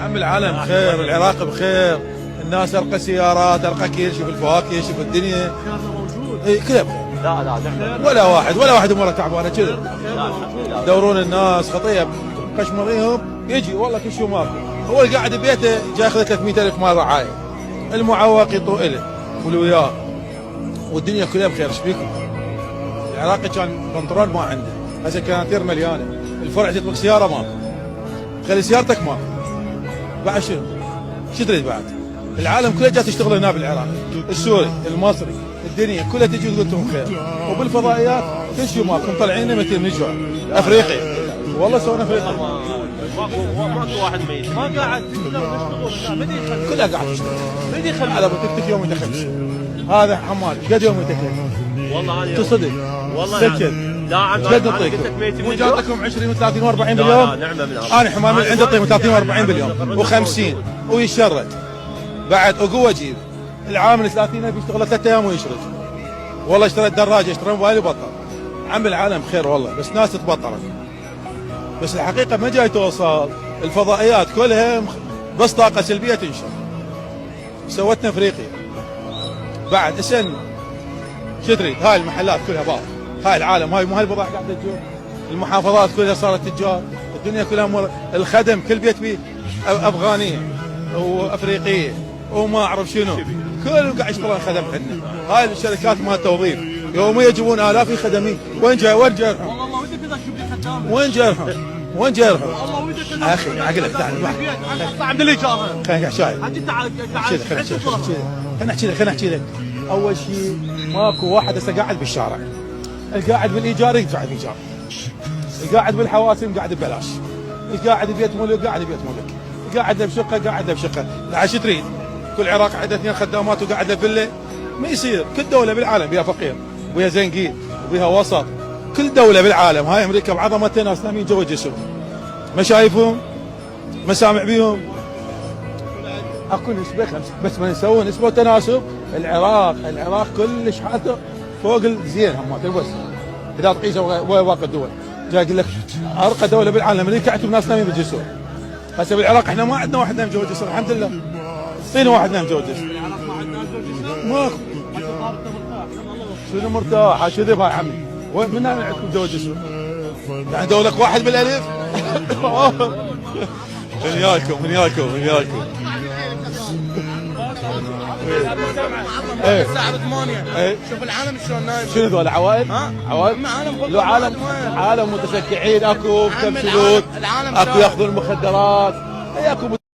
عم العالم بخير، العراق بخير، الناس ارقى سيارات، ارقى كل شيء، الفواكه، شوف الدنيا موجود. اي كلها بخير. لا ولا واحد اموره تعبانه كذا. يدورون الناس خطيه قشمريهم يجي والله كل شيء ماكو. هو اللي قاعد ببيته جاي ياخذ 300,000 مال رعايه. المعوق يطوق له واللي وياه. والدنيا كلها بخير. ايش بيكم؟ العراقي كان بنطلون ما عنده، هسه كناتير مليانه، الفرع تطلق سياره ماكو. خلي سيارتك ماكو. بعد شنو؟ شو تريد بعد؟ العالم كله جات تشتغل هنا بالعراق، السوري، المصري، الدنيا كلها تجي تقول لهم خير، وبالفضائيات كل شيء ماكو مطلعيننا مثل من جوع، افريقيا، والله سوينا افريقيا. ماكو واحد ميت، ما قاعد كلها قاعد تشتغل. على ابو تكتك يوم يدخل. هذا حمال قد يوم يدخل. والله انا تصدق؟ والله سكت. لا عم قد اعطيكم؟ مو جاتكم 20 و30 و40 باليوم؟ لا نعمه من انا حمام من عندي اعطيهم 30 و40 باليوم و50 ويشرد. بعد وقوه جيب. العامل 30 بيشتغل 3 ايام ويشرد. والله اشتريت دراجه، اشتريت موبايل وبطل. عم العالم خير والله، بس ناس تتبطرت. بس الحقيقه ما جاي توصل، الفضائيات كلها بس طاقه سلبيه تنشر. سوتنا افريقيا. بعد اسن شو تريد؟ هاي المحلات كلها باط، هاي العالم، هاي مو هاي البضاعه قاعده تجور. المحافظات كلها صارت تجار، الدنيا كلها الخدم كل بيت بيه افغانيه وافريقيه وما اعرف شنو، كل قاعد يشتغلون خدم عندنا. هاي الشركات مال توظيف يوميا يجيبون الاف خدمين، وين جايهم؟ والله ودك اذا شوف لي خدامه. وين جايهم؟ والله ودك اخي عقلك تعال عند الايجار. خلينا نحكي شاي. انت تعال خلينا نحكي لك. اول شيء ماكو واحد هسه قاعد بالشارع. القاعد بالايجار يدفع الايجار. القاعد بالحواسم قاعد ببلاش. القاعد ببيت ملك قاعد ببيت ملك. قاعد بشقه قاعد بشقه. لا شو تريد؟ كل العراق عنده 2 خدامات وقاعد بفله؟ ما يصير. كل دوله بالعالم بيها فقير وبيها زنقين وبيها وسط. كل دوله بالعالم، هاي امريكا بعظمتها ناس نايمين جوا جسر. ما شايفهم؟ ما سامع بيهم؟ اكو نسبه بس ما نسوي نسبه تناسب. العراق كلش حالته فوق الزين همات بس اذا تقيسه باقي الدول. جاي اقول لك ارقى دوله بالعالم امريكا عندهم ناس نايمين بالجسور. هسه بالعراق احنا ما عندنا واحد نايم جوا الجسر الحمد لله. الصين واحد نايم جوا الجسر. العراق ما عندنا جسر؟ ماكو. شنو مرتاح؟ شو ذي يا عمي؟ وين من نايم عندكم جوا الجسر؟ يعني دولك واحد بالالف؟ من ياكم الساعة 8. شوف العالم شلون نايم. شنو ذول عوائل؟ عوائل؟ لو عالم متسكعين، اكو بتمثيلون، اكو ياخذون المخدرات، اكو